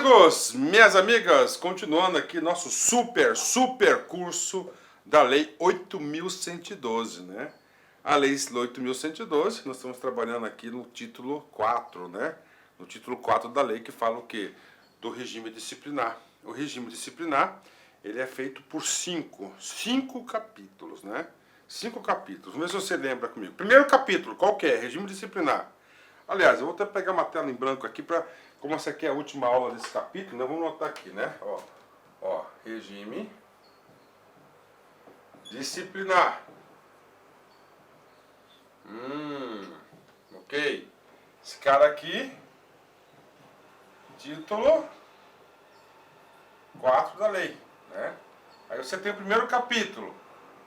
amigos, minhas amigas, continuando aqui nosso super curso da Lei 8.112, né? A Lei 8.112, nós estamos trabalhando aqui no título 4, né? No título 4 da lei, que fala o quê? Do regime disciplinar. O regime disciplinar, ele é feito por cinco capítulos, né? 5 capítulos. Vamos ver se você lembra comigo. Primeiro capítulo, qual que é? Regime disciplinar. Aliás, eu vou até pegar uma tela em branco aqui para, como essa aqui é a última aula desse capítulo, nós vamos notar aqui, né? Ó, regime disciplinar. Ok. Esse cara aqui, título 4 da lei, né? Aí você tem o primeiro capítulo,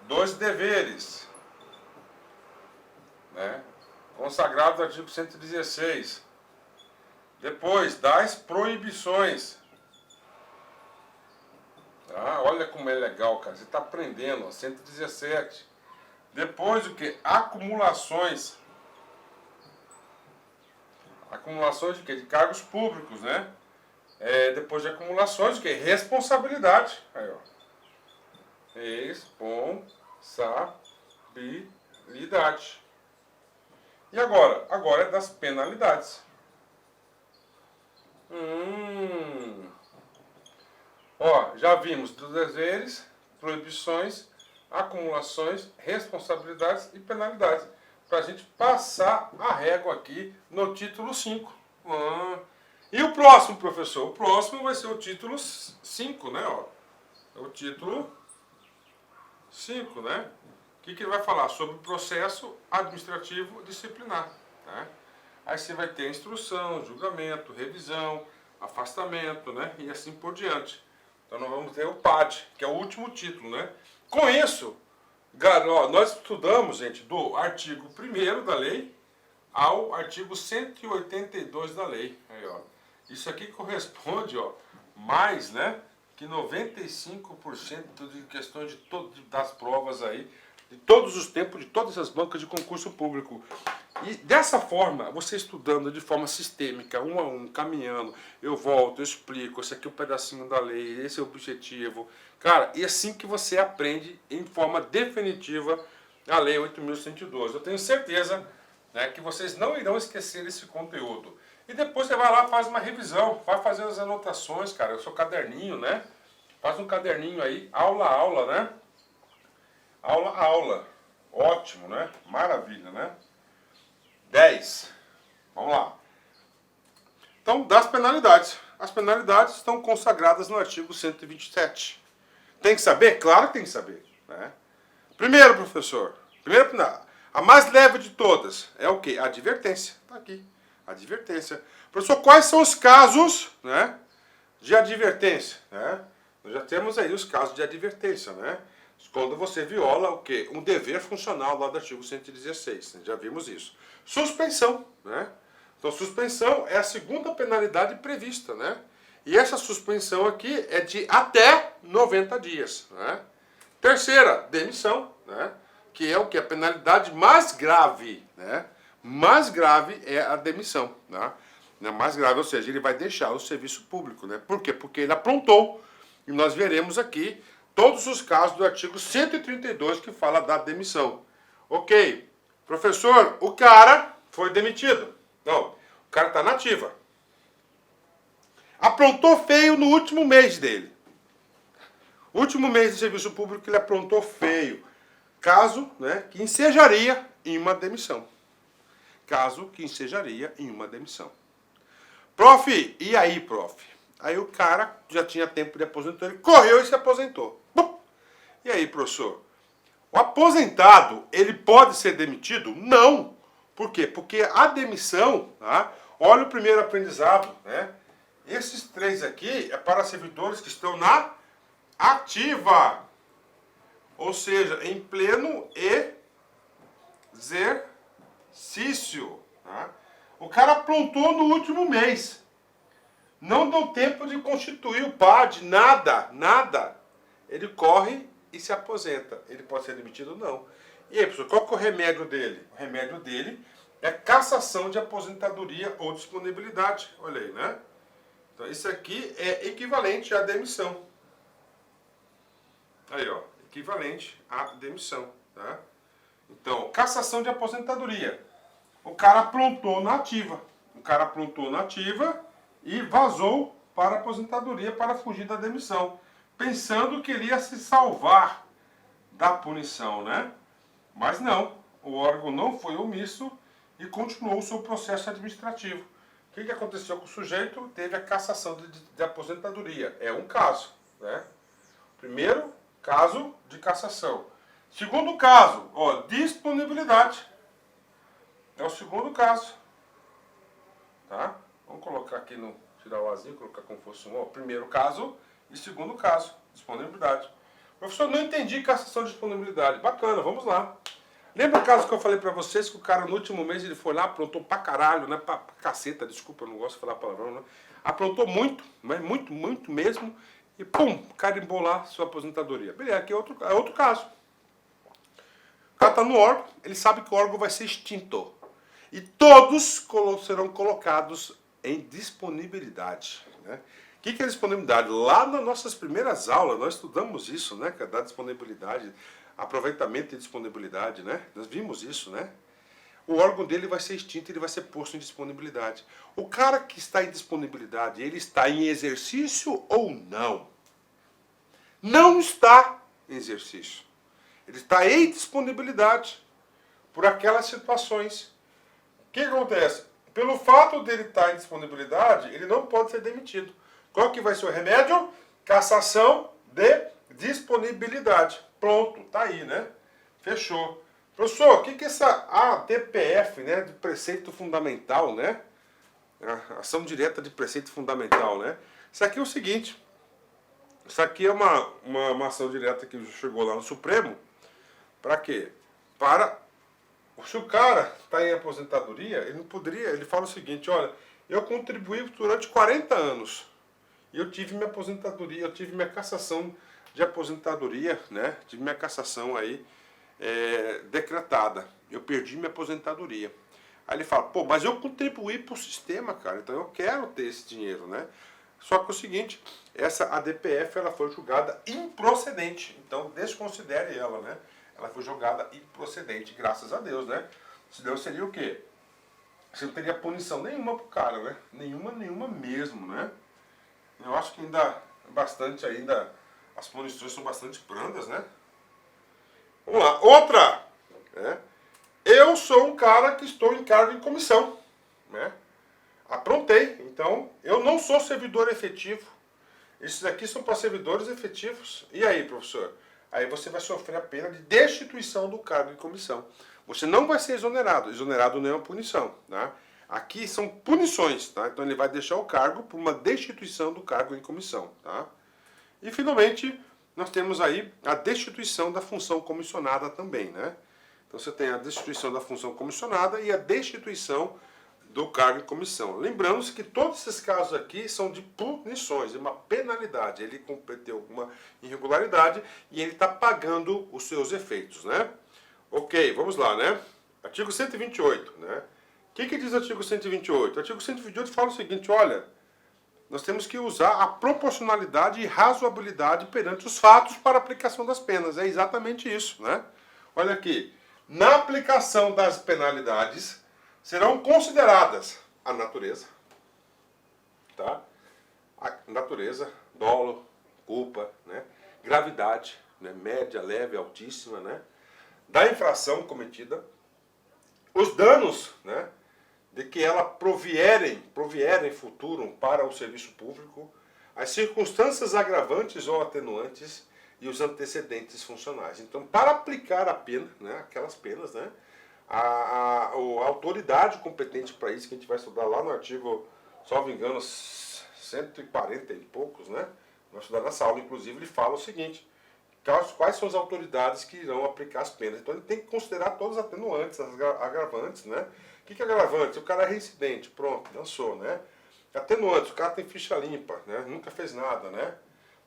2 deveres, né? Consagrado no artigo 116. Depois, das proibições. Ah, olha como é legal, cara. Você está aprendendo, ó, 117. Depois, o que? Acumulações. Acumulações de quê? De cargos públicos, né? Depois de acumulações, o que? Responsabilidade. Aí, ó. Responsabilidade. E agora? Agora é das penalidades. Ó, já vimos dos deveres, proibições, acumulações, responsabilidades e penalidades. Para a gente passar a régua aqui no título 5. E o próximo, professor? O próximo vai ser o título 5, né? Ó. É o título 5, né? O que ele vai falar? Sobre o processo administrativo disciplinar, né? Aí você vai ter instrução, julgamento, revisão, afastamento, né? E assim por diante. Então nós vamos ter o PAD, que é o último título, né? Com isso, nós estudamos, gente, do artigo 1º da lei ao artigo 182 da lei. Aí, ó. Isso aqui corresponde, ó, mais, né, que 95% de questões das provas aí, de todos os tempos, de todas as bancas de concurso público. E dessa forma, você estudando de forma sistêmica, um a um, caminhando, eu volto, eu explico, esse aqui é um pedacinho da lei, esse é o objetivo. Cara, e assim que você aprende em forma definitiva a Lei 8.112. Eu tenho certeza, né, que vocês não irão esquecer esse conteúdo. E depois você vai lá, faz uma revisão, vai fazer as anotações, cara, o seu caderninho, né? Faz um caderninho aí, aula a aula, né? Aula a aula. Ótimo, né? Maravilha, né? 10. Vamos lá. Então, das penalidades. As penalidades estão consagradas no artigo 127. Tem que saber? Claro que tem que saber, né? Primeiro, professor. A mais leve de todas é o quê? A advertência. Está aqui. Advertência. Professor, quais são os casos, né, de advertência? Né? Nós já temos aí os casos de advertência, né? Quando você viola o quê? Um dever funcional lá do artigo 116. Né? Já vimos isso. Suspensão, né? Então, suspensão é a segunda penalidade prevista, né? E essa suspensão aqui é de até 90 dias, né? Terceira, demissão, né? Que é o que? A penalidade mais grave, né? Mais grave é a demissão, né? Mais grave, ou seja, ele vai deixar o serviço público, né? Por quê? Porque ele aprontou. E nós veremos aqui todos os casos do artigo 132 que fala da demissão. Ok, professor, o cara foi demitido. Não, o cara está na ativa. Aprontou feio no último mês dele. Último mês de serviço público ele aprontou feio. Caso, né, que ensejaria em uma demissão. Caso que ensejaria em uma demissão. Prof, e aí, prof? Aí o cara já tinha tempo de aposentar, ele correu e se aposentou. Bum! E aí, professor? O aposentado, ele pode ser demitido? Não. Por quê? Porque a demissão, tá? Olha o primeiro aprendizado, né? Esses 3 aqui é para servidores que estão na ativa. Ou seja, em pleno exercício. Tá? O cara aprontou no último mês. Não deu tempo de constituir o PAD, nada. Ele corre e se aposenta. Ele pode ser demitido? Não. E aí, professor, qual que é o remédio dele? O remédio dele é cassação de aposentadoria ou disponibilidade. Olha aí, né? Então, isso aqui é equivalente à demissão. Aí, ó, equivalente à demissão, tá? Então, cassação de aposentadoria. O cara aprontou na ativa. O cara aprontou na ativa e vazou para a aposentadoria para fugir da demissão, pensando que ele ia se salvar da punição, né? Mas não, o órgão não foi omisso e continuou o seu processo administrativo. O que aconteceu com o sujeito? Teve a cassação de aposentadoria. É um caso, né? Primeiro caso de cassação. Segundo caso, ó, disponibilidade. É o segundo caso. Tá? Vamos colocar aqui no tirar o azinho, colocar como fosse um, ó, primeiro caso e segundo caso, disponibilidade. Professor, não entendi cassação de disponibilidade. Bacana, vamos lá. Lembra o caso que eu falei pra vocês que o cara no último mês ele foi lá, aprontou pra caralho, né? Pra caceta, desculpa, eu não gosto de falar palavrão, né? Aprontou muito, mas muito mesmo, e pum, carimbou lá sua aposentadoria. Beleza, aqui é outro caso. O cara tá no órgão, ele sabe que o órgão vai ser extinto. E todos serão colocados em disponibilidade, né? O que é disponibilidade? Lá nas nossas primeiras aulas, nós estudamos isso, né? Que é da disponibilidade, aproveitamento e disponibilidade, né? Nós vimos isso, né? O órgão dele vai ser extinto, ele vai ser posto em disponibilidade. O cara que está em disponibilidade, ele está em exercício ou não? Não está em exercício. Ele está em disponibilidade por aquelas situações. O que acontece? Pelo fato dele estar em disponibilidade, ele não pode ser demitido. Qual que vai ser o remédio? Cassação de disponibilidade. Pronto, tá aí, né? Fechou. Professor, o que é essa ADPF, né? De preceito fundamental, né? Ação direta de preceito fundamental, né? Isso aqui é o seguinte. Isso aqui é uma ação direta que chegou lá no Supremo. Para quê? Se o cara está em aposentadoria, ele não poderia. Ele fala o seguinte: olha, eu contribuí durante 40 anos. E eu tive minha aposentadoria, eu tive minha cassação de aposentadoria, né? Tive minha cassação aí decretada. Eu perdi minha aposentadoria. Aí ele fala, pô, mas eu contribuí para o sistema, cara, então eu quero ter esse dinheiro, né? Só que é o seguinte, essa ADPF ela foi julgada improcedente, então desconsidere ela, né? Ela foi julgada improcedente, graças a Deus, né? Senão seria o quê? Você não teria punição nenhuma pro cara, né? Nenhuma mesmo, né? Eu acho que ainda as punições são bastante brandas, né? Vamos lá, outra, né? Eu sou um cara que estou em cargo em comissão, né? Aprontei, então eu não sou servidor efetivo. Esses aqui são para servidores efetivos. E aí, professor? Aí você vai sofrer a pena de destituição do cargo em comissão. Você não vai ser exonerado. Exonerado não é uma punição, tá? Aqui são punições, tá? Então ele vai deixar o cargo por uma destituição do cargo em comissão, tá? E finalmente nós temos aí a destituição da função comissionada também, né? Então você tem a destituição da função comissionada e a destituição do cargo em comissão. Lembrando-se que todos esses casos aqui são de punições, de uma penalidade. Ele cometeu alguma irregularidade e ele está pagando os seus efeitos, né? Ok, vamos lá, né? Artigo 128, né? O que diz o artigo 128? O artigo 128 fala o seguinte, olha, nós temos que usar a proporcionalidade e razoabilidade perante os fatos para a aplicação das penas. É exatamente isso, né? Olha aqui, na aplicação das penalidades serão consideradas a natureza, tá? A natureza, dolo, culpa, né? Gravidade, né? Média, leve, altíssima, né? Da infração cometida, os danos, né? De que ela provierem futuro para o serviço público, as circunstâncias agravantes ou atenuantes e os antecedentes funcionais. Então, para aplicar a pena, né? Aquelas penas, né? A autoridade competente para isso, que a gente vai estudar lá no artigo, salvo engano, 140 e poucos, né? Vamos estudar nessa aula, inclusive, ele fala o seguinte, quais são as autoridades que irão aplicar as penas. Então ele tem que considerar todos os atenuantes, as agravantes, né? O que é agravante? O cara é reincidente, pronto, dançou, né? Atenuantes, o cara tem ficha limpa, né? Nunca fez nada, né?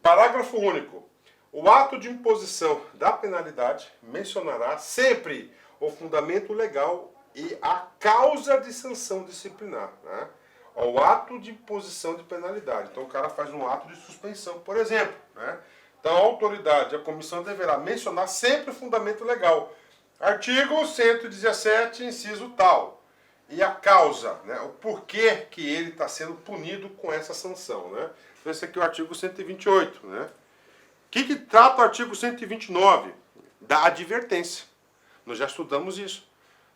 Parágrafo único. O ato de imposição da penalidade mencionará sempre o fundamento legal e a causa de sanção disciplinar, né? Ó, o ato de imposição de penalidade. Então o cara faz um ato de suspensão, por exemplo, né? Então a autoridade, a comissão deverá mencionar sempre o fundamento legal. Artigo 117, inciso tal. E a causa, né? O porquê que ele está sendo punido com essa sanção, né? Então esse aqui é o artigo 128, né? O que trata o artigo 129? Da advertência. Nós já estudamos isso.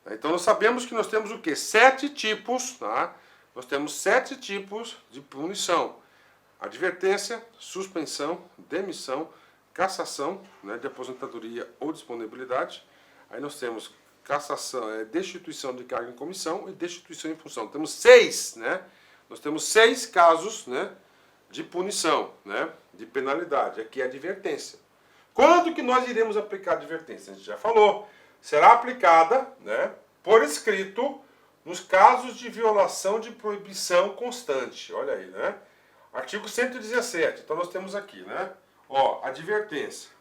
Então nós sabemos que nós temos o quê? 7 tipos, tá? Nós temos 7 tipos de punição. Advertência, suspensão, demissão, cassação, né, de aposentadoria ou disponibilidade. Aí nós temos cassação, destituição de cargo em comissão e destituição em função. Temos 6, né? Nós temos 6 casos, né, de punição, né, de penalidade. Aqui é advertência. Quando que nós iremos aplicar a advertência? A gente já falou. Será aplicada, né, por escrito nos casos de violação de proibição constante. Olha aí, né? Artigo 117. Então nós temos aqui, né? Ó, advertência.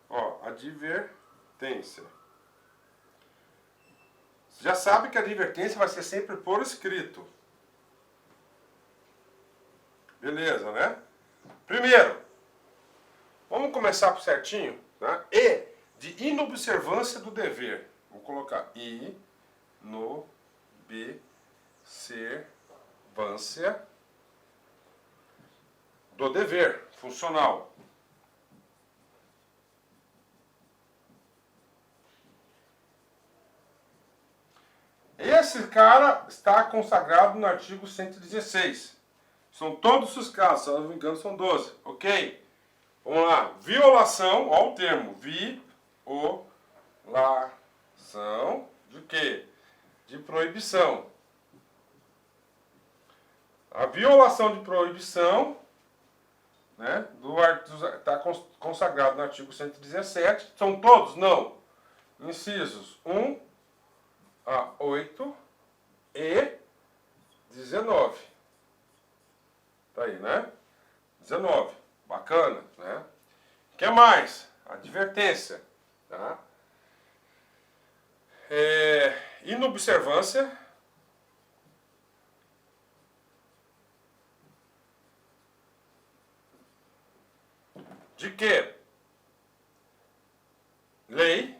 Ó, advertência. Você já sabe que a advertência vai ser sempre por escrito. Beleza, né? Primeiro, vamos começar por certinho, tá? E de inobservância do dever. Vou colocar inobservância do dever funcional. Esse cara está consagrado no artigo 116. São todos os casos, se eu não me engano, são 12. Ok? Vamos lá. Violação, ó o termo. Violação de quê? De proibição. A violação de proibição, né, está consagrado no artigo 117. São todos? Não. Incisos 1 a 8 e 19. Tá aí, né? 19. Bacana, né? O que mais? Advertência. Tá? Inobservância. De quê? Lei,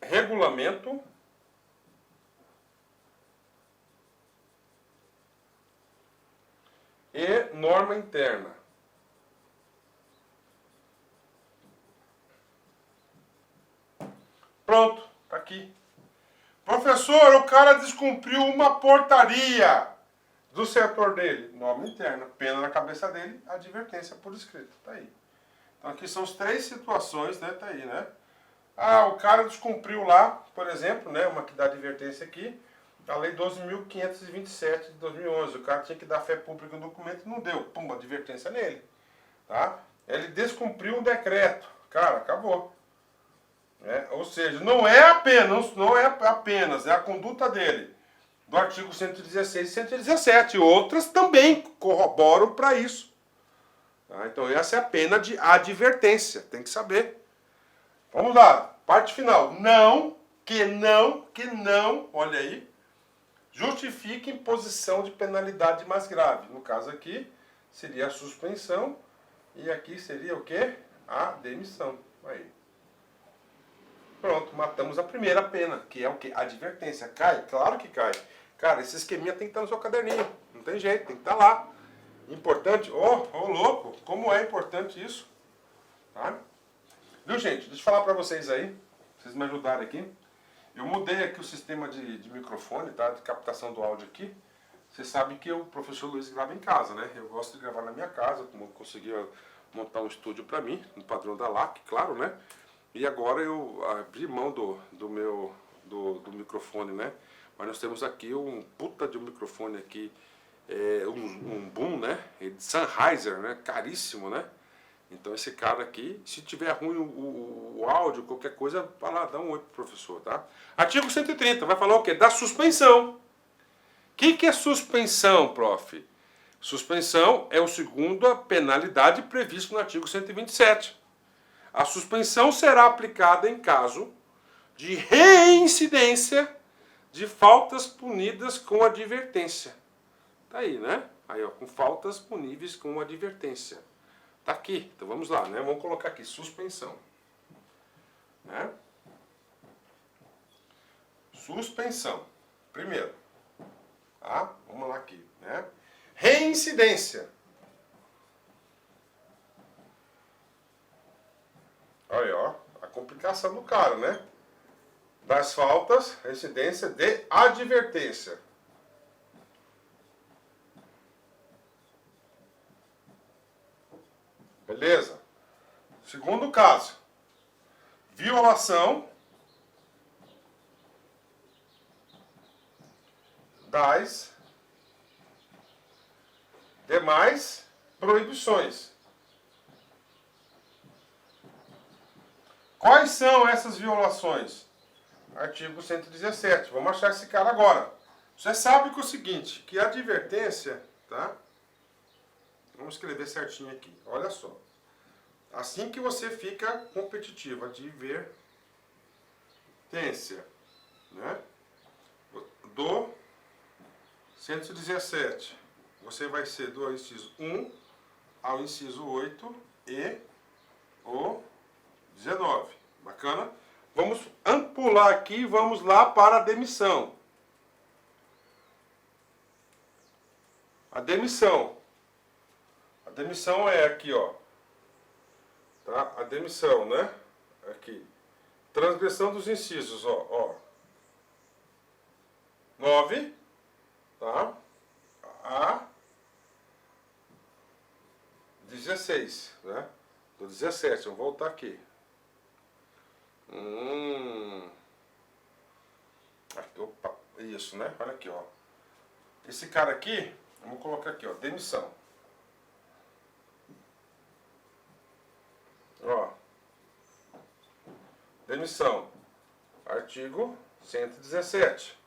regulamento, e norma interna. Pronto, tá aqui. Professor, o cara descumpriu uma portaria do setor dele. Norma interna, pena na cabeça dele, advertência por escrito. Tá aí. Então aqui são as 3 situações, né? Tá aí, né? Ah, o cara descumpriu lá, por exemplo, né? Uma que dá advertência aqui. A Lei 12.527 de 2011. O cara tinha que dar fé pública no documento e não deu. Pum, advertência nele. Tá? Ele descumpriu um decreto. Cara, acabou. Ou seja, não é apenas, é a conduta dele. Do artigo 116 e 117. Outras também corroboram para isso. Tá? Então essa é a pena de advertência. Tem que saber. Vamos lá. Parte final. Não, olha aí. Justifique imposição de penalidade mais grave. No caso aqui, seria a suspensão. E aqui seria o quê? A demissão. Aí. Pronto, matamos a primeira pena, que é o quê? Advertência. Cai? Claro que cai. Cara, esse esqueminha tem que estar no seu caderninho. Não tem jeito, tem que estar lá. Importante. Louco, como é importante isso. Tá? Viu, gente? Deixa eu falar pra vocês aí. Vocês me ajudarem aqui. Eu mudei aqui o sistema de microfone, tá? De captação do áudio aqui. Você sabe que o professor Luiz grava em casa, né? Eu gosto de gravar na minha casa, como consegui montar um estúdio para mim, no padrão da LAC, claro, né? E agora eu abri mão do microfone, né? Mas nós temos aqui um puta de um microfone aqui, um boom, né? De Sennheiser, né? Caríssimo, né? Então esse cara aqui, se tiver ruim o áudio, qualquer coisa, vai lá, dá um oi pro professor, tá? Artigo 130, vai falar o quê? Da suspensão. O que é suspensão, prof? Suspensão é o segundo a penalidade prevista no artigo 127. A suspensão será aplicada em caso de reincidência de faltas punidas com advertência. Tá aí, né? Aí, ó, com faltas puníveis com advertência. Tá aqui. Então vamos lá, né? Vamos colocar aqui suspensão. Né? Suspensão. Primeiro. Tá? Vamos lá aqui, né? Reincidência. Olha, ó, a complicação do cara, né? Das faltas, reincidência de advertência. Beleza? Segundo caso, violação das demais proibições. Quais são essas violações? Artigo 117. Vamos achar esse cara agora. Você sabe que é o seguinte, que a advertência, tá? Vamos escrever certinho aqui. Olha só. Assim que você fica competitivo, advertência, né? Do 117. Você vai ser do inciso 1 ao inciso 8 e o 19. Bacana? Vamos pular aqui e vamos lá para a demissão. A demissão. A demissão é aqui, ó. Tá? A demissão, né? Aqui. Transgressão dos incisos, ó. 9, tá? A 16, né? Do 17, vamos voltar aqui. Opa, isso, né? Olha aqui, ó. Esse cara aqui, vamos colocar aqui, ó, demissão. Ó. Demissão. Artigo 117.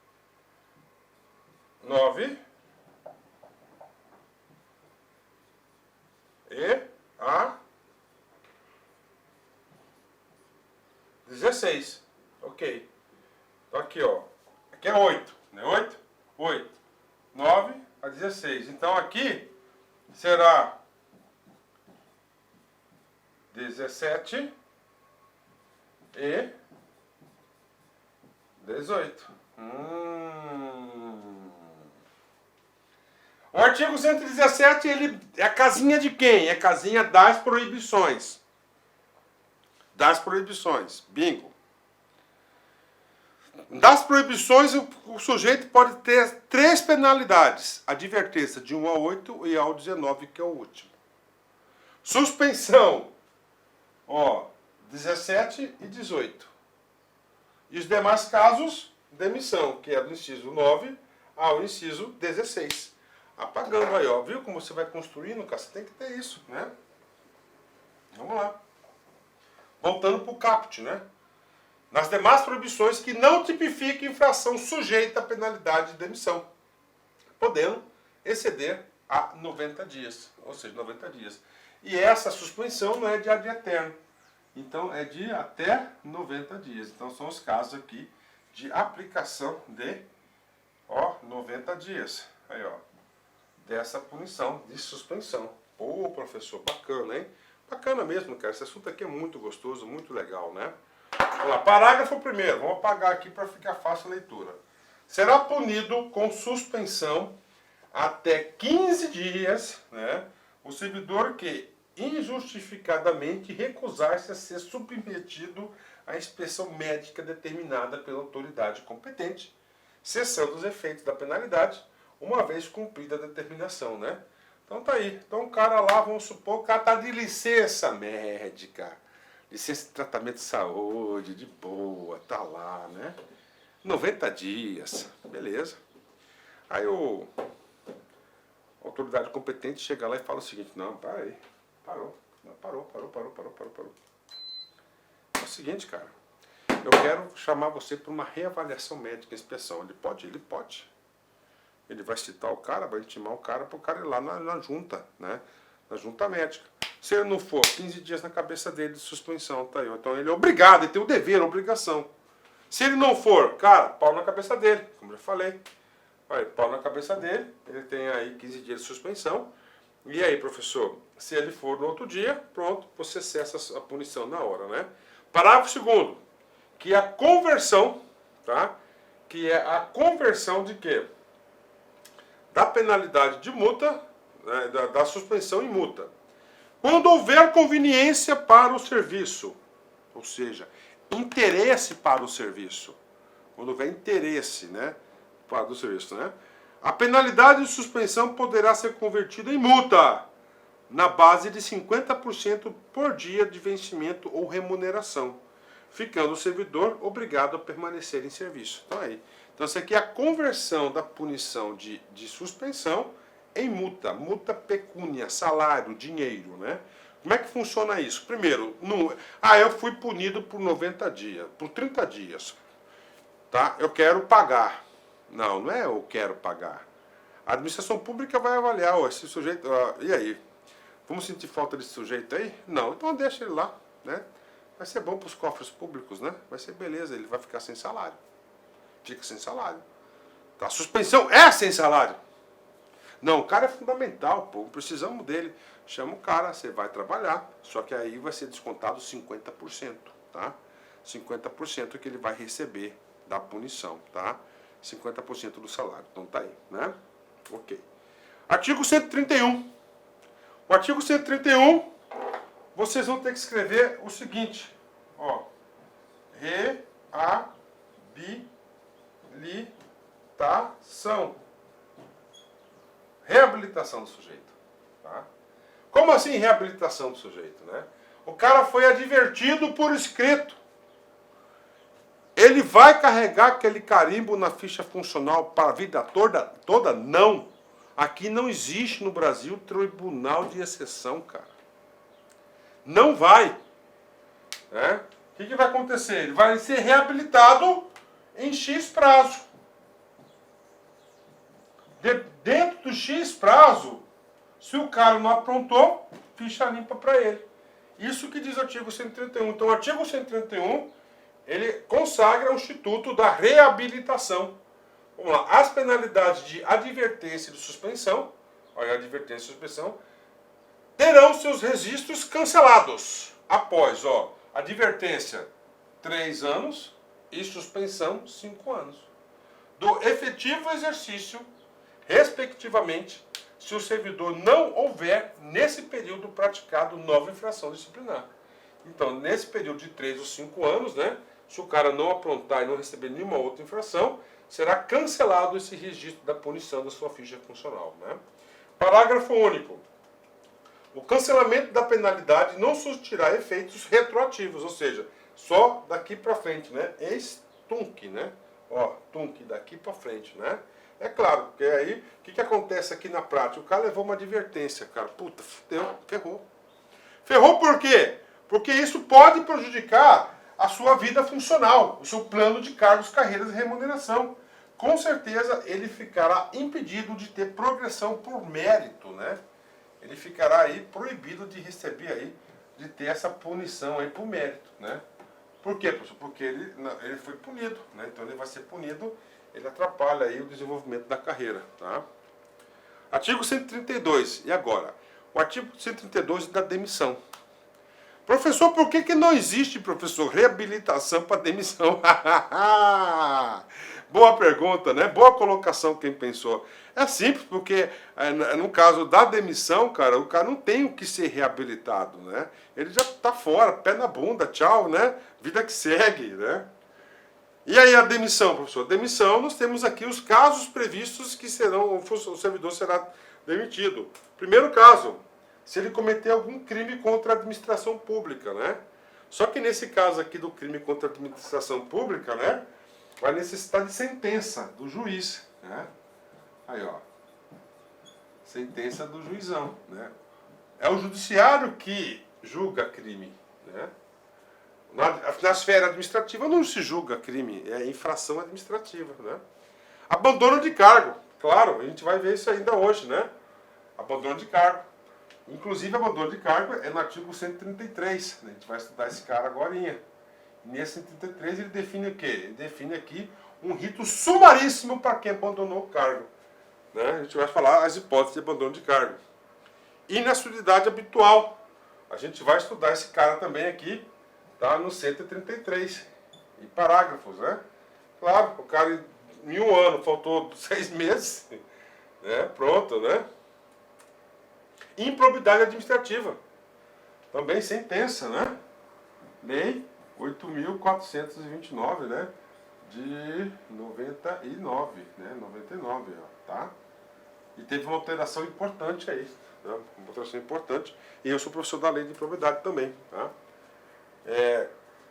9. E a 16. Ok. Então aqui, ó. Aqui é 8. Não é 8? 8. 9 a 16. Então aqui será 17 e 18. O artigo 117, ele é a casinha de quem? É a casinha das proibições. Das proibições. Bingo. Das proibições, o sujeito pode ter 3 penalidades. Advertência de 1 a 8 e ao 19, que é o último. Suspensão. Ó, 17 e 18. E os demais casos, demissão, que é do inciso 9 ao inciso 16. Apagando aí, ó. Viu como você vai construindo, cara? Você tem que ter isso, né? Vamos lá. Voltando para o caput, né? Nas demais proibições que não tipifiquem infração sujeita à penalidade de demissão, podendo exceder a 90 dias, ou seja, 90 dias. E essa suspensão não é de ad eterno, então é de até 90 dias. Então são os casos aqui de aplicação de 90 dias. Aí, ó, dessa punição de suspensão. Pô, professor, bacana, hein? Bacana mesmo, cara. Esse assunto aqui é muito gostoso, muito legal, né? Vamos lá, parágrafo 1º. Vamos apagar aqui para ficar fácil a leitura. Será punido com suspensão até 15 dias, né, o servidor que injustificadamente recusar-se a ser submetido à inspeção médica determinada pela autoridade competente, cessando os efeitos da penalidade, uma vez cumprida a determinação, né? Então tá aí. Então o cara lá, vamos supor, o cara tá de licença médica, licença de tratamento de saúde, de boa, tá lá, né? 90 dias, beleza. Aí a autoridade competente chega lá e fala o seguinte: não, para aí, parou. É o seguinte, cara, eu quero chamar você para uma reavaliação médica, inspeção. Ele pode? Ele pode. Ele vai citar o cara, vai intimar o cara para o cara ir lá na junta, né? Na junta médica. Se ele não for, 15 dias na cabeça dele de suspensão, tá aí. Então ele é obrigado, ele tem o dever, a obrigação Se ele não for, cara, pau na cabeça dele, como eu já falei. Olha, pau na cabeça dele, ele tem aí 15 dias de suspensão. E aí, professor, se ele for no outro dia, pronto, você cessa a punição na hora, né? Parágrafo 2º, que a conversão, tá? Que é a conversão de quê? Da penalidade de multa, né, da suspensão em multa. Quando houver conveniência para o serviço, ou seja, interesse para o serviço. Quando houver interesse, né, para o serviço, né? A penalidade de suspensão poderá ser convertida em multa, na base de 50% por dia de vencimento ou remuneração, ficando o servidor obrigado a permanecer em serviço. Então aí. Então isso aqui é a conversão da punição de suspensão em multa. Multa pecúnia, salário, dinheiro, né? Como é que funciona isso? Primeiro, eu fui punido por 90 dias, por 30 dias. Tá? Eu quero pagar. Não é eu quero pagar. A administração pública vai avaliar, esse sujeito, e aí? Vamos sentir falta desse sujeito aí? Não, então deixa ele lá, né? Vai ser bom para os cofres públicos, né? Vai ser beleza, ele vai ficar sem salário. Fica sem salário. Tá? A suspensão é sem salário. Não, o cara é fundamental, pô, precisamos dele. Chama o cara, você vai trabalhar, só que aí vai ser descontado 50%, tá? 50% que ele vai receber da punição, tá? 50% do salário. Então tá aí, né? Ok. Artigo 131. O artigo 131, vocês vão ter que escrever o seguinte, ó. Reabilitação. Reabilitação do sujeito, tá? Como assim reabilitação do sujeito, né? O cara foi advertido por escrito. Ele vai carregar aquele carimbo na ficha funcional para a vida toda? Não. Aqui não existe no Brasil tribunal de exceção, cara. Não vai. Né? O que vai acontecer? Ele vai ser reabilitado em X prazo. Dentro do X prazo, se o cara não aprontou, ficha limpa para ele. Isso que diz o artigo 131. Então, o artigo 131, ele consagra o Instituto da Reabilitação. Vamos lá. As penalidades de advertência e de suspensão, olha, advertência e suspensão, terão seus registros cancelados após, advertência 3 anos e suspensão 5 anos. Do efetivo exercício, respectivamente, se o servidor não houver, nesse período, praticado nova infração disciplinar. Então, nesse período de 3 ou 5 anos, né, se o cara não aprontar e não receber nenhuma outra infração, será cancelado esse registro da punição da sua ficha funcional. Né? Parágrafo único. O cancelamento da penalidade não surtirá efeitos retroativos, ou seja, só daqui para frente, né? Ex-tunc, né? Tunc, daqui para frente, né? É claro, porque aí, o que acontece aqui na prática? O cara levou uma advertência, cara. Puta, fudeu, ferrou. Ferrou por quê? Porque isso pode prejudicar a sua vida funcional, o seu plano de cargos, carreiras e remuneração. Com certeza, ele ficará impedido de ter progressão por mérito, né? Ele ficará aí proibido de receber aí, de ter essa punição aí por mérito, né? Por quê, professor? Porque ele foi punido, né? Então ele vai ser punido, ele atrapalha aí o desenvolvimento da carreira, tá? Artigo 132, e agora? O artigo 132 da demissão. Professor, por que não existe, professor, reabilitação para demissão? Boa pergunta, né? Boa colocação quem pensou. É simples, porque no caso da demissão, cara, o cara não tem o que ser reabilitado, né? Ele já está fora, pé na bunda, tchau, né? Vida que segue, né? E aí a demissão, professor? Demissão, nós temos aqui os casos previstos que o servidor será demitido. Primeiro caso, se ele cometer algum crime contra a administração pública, né? Só que nesse caso aqui do crime contra a administração pública, né? Vai necessitar de sentença do juiz, né? Aí, sentença do juizão, né? É o judiciário que julga crime, né? Na esfera administrativa não se julga crime, é infração administrativa, né? Abandono de cargo, claro, a gente vai ver isso ainda hoje, né? Abandono de cargo. Inclusive, abandono de cargo é no artigo 133, né? A gente vai estudar esse cara agorinha. Nesse 133 ele define o quê? Ele define aqui um rito sumaríssimo para quem abandonou o cargo. Né? A gente vai falar as hipóteses de abandono de cargo. Inasuidade habitual. A gente vai estudar esse cara também aqui, tá? No 133. E parágrafos, né? Claro, o cara em um ano faltou 6 meses, né? Pronto, né? Improbidade administrativa. Também sentença, né? Lei 8.429, né? De 99, né? 99, ó, tá? E teve uma alteração importante aí, né? Uma alteração importante. E eu sou professor da lei de improbidade também, tá?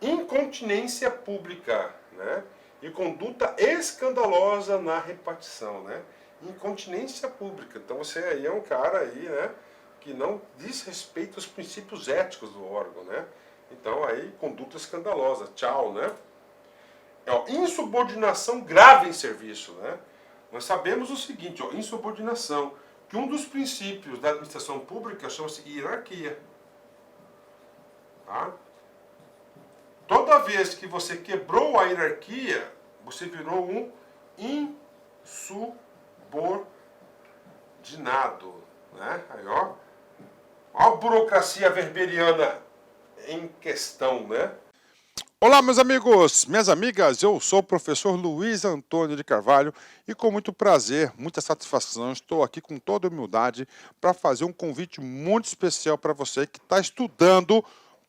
Incontinência pública, né? E conduta escandalosa na repartição, né? Incontinência pública. Então você aí é um cara aí, né? Que não diz respeito aos princípios éticos do órgão, né? Então aí conduta escandalosa, tchau, né? Insubordinação grave em serviço, né? Nós sabemos o seguinte, ó, insubordinação, que um dos princípios da administração pública chama-se hierarquia. Tá? Toda vez que você quebrou a hierarquia, você virou um insubordinado. Né? Aí, ó a burocracia weberiana em questão, né? Olá, meus amigos, minhas amigas, eu sou o professor Luiz Antônio de Carvalho e com muito prazer, muita satisfação, estou aqui com toda humildade para fazer um convite muito especial para você que está estudando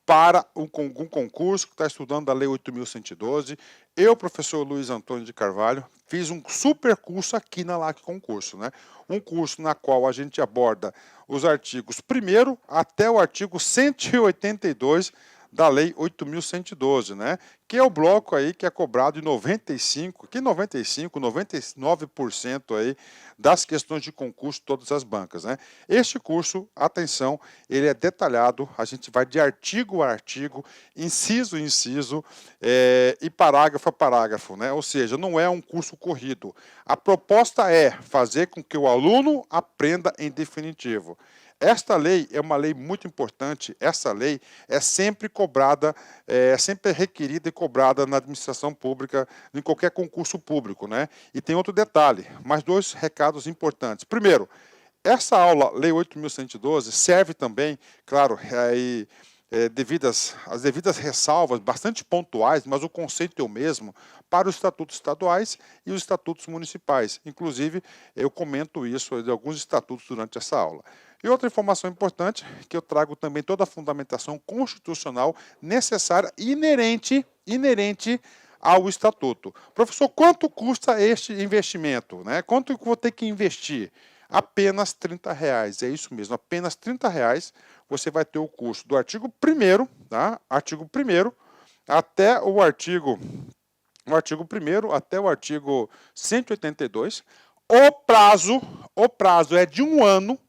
para um concurso, que está estudando a Lei 8.112. Eu, professor Luiz Antônio de Carvalho, fiz um super curso aqui na LAC Concurso, né? Um curso na qual a gente aborda os artigos 1º até o artigo 182 da Lei 8.112, né? Que é o bloco aí que é cobrado em 99% aí das questões de concurso de todas as bancas, né? Este curso, atenção, ele é detalhado, a gente vai de artigo a artigo, inciso a inciso e parágrafo a parágrafo, né? Ou seja, não é um curso corrido. A proposta é fazer com que o aluno aprenda em definitivo. Esta lei é uma lei muito importante, essa lei é sempre cobrada, sempre requerida e cobrada na administração pública, em qualquer concurso público, né? E tem outro detalhe, mais 2 recados importantes. Primeiro, essa aula, Lei 8.112, serve também, claro, as devidas ressalvas, bastante pontuais, mas o conceito é o mesmo, para os estatutos estaduais e os estatutos municipais. Inclusive, eu comento isso de alguns estatutos durante essa aula. E outra informação importante, que eu trago também toda a fundamentação constitucional necessária e inerente ao estatuto. Professor, quanto custa este investimento? Né? Quanto eu vou ter que investir? Apenas R$30, é isso mesmo, apenas R$30 você vai ter o curso do artigo 1º, tá? Artigo 1º até o artigo 1º até o artigo 182. O prazo é de 1 ano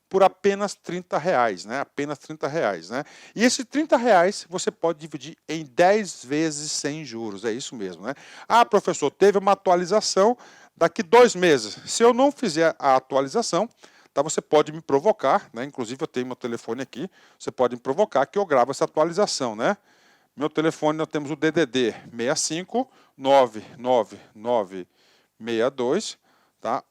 por apenas R$30, né? Apenas R$30, né? E esses R$30 você pode dividir em 10 vezes sem juros, é isso mesmo, né? Ah, professor, teve uma atualização daqui 2 meses. Se eu não fizer a atualização, tá, você pode me provocar, né? Inclusive eu tenho meu telefone aqui, você pode me provocar que eu gravo essa atualização, né? Meu telefone, nós temos o DDD 65 99962, tá?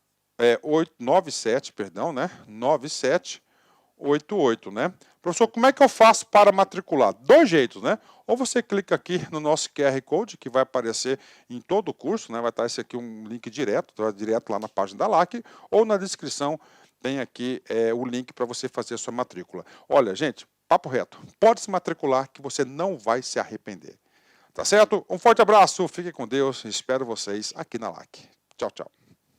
97, perdão, né? 9788, né? Professor, como é que eu faço para matricular? 2 jeitos, né? Ou você clica aqui no nosso QR Code, que vai aparecer em todo o curso, né? Vai estar esse aqui um link direto lá na página da LAC, ou na descrição tem aqui o link para você fazer a sua matrícula. Olha, gente, papo reto, pode se matricular que você não vai se arrepender. Tá certo? Um forte abraço, fiquem com Deus, espero vocês aqui na LAC. Tchau, tchau.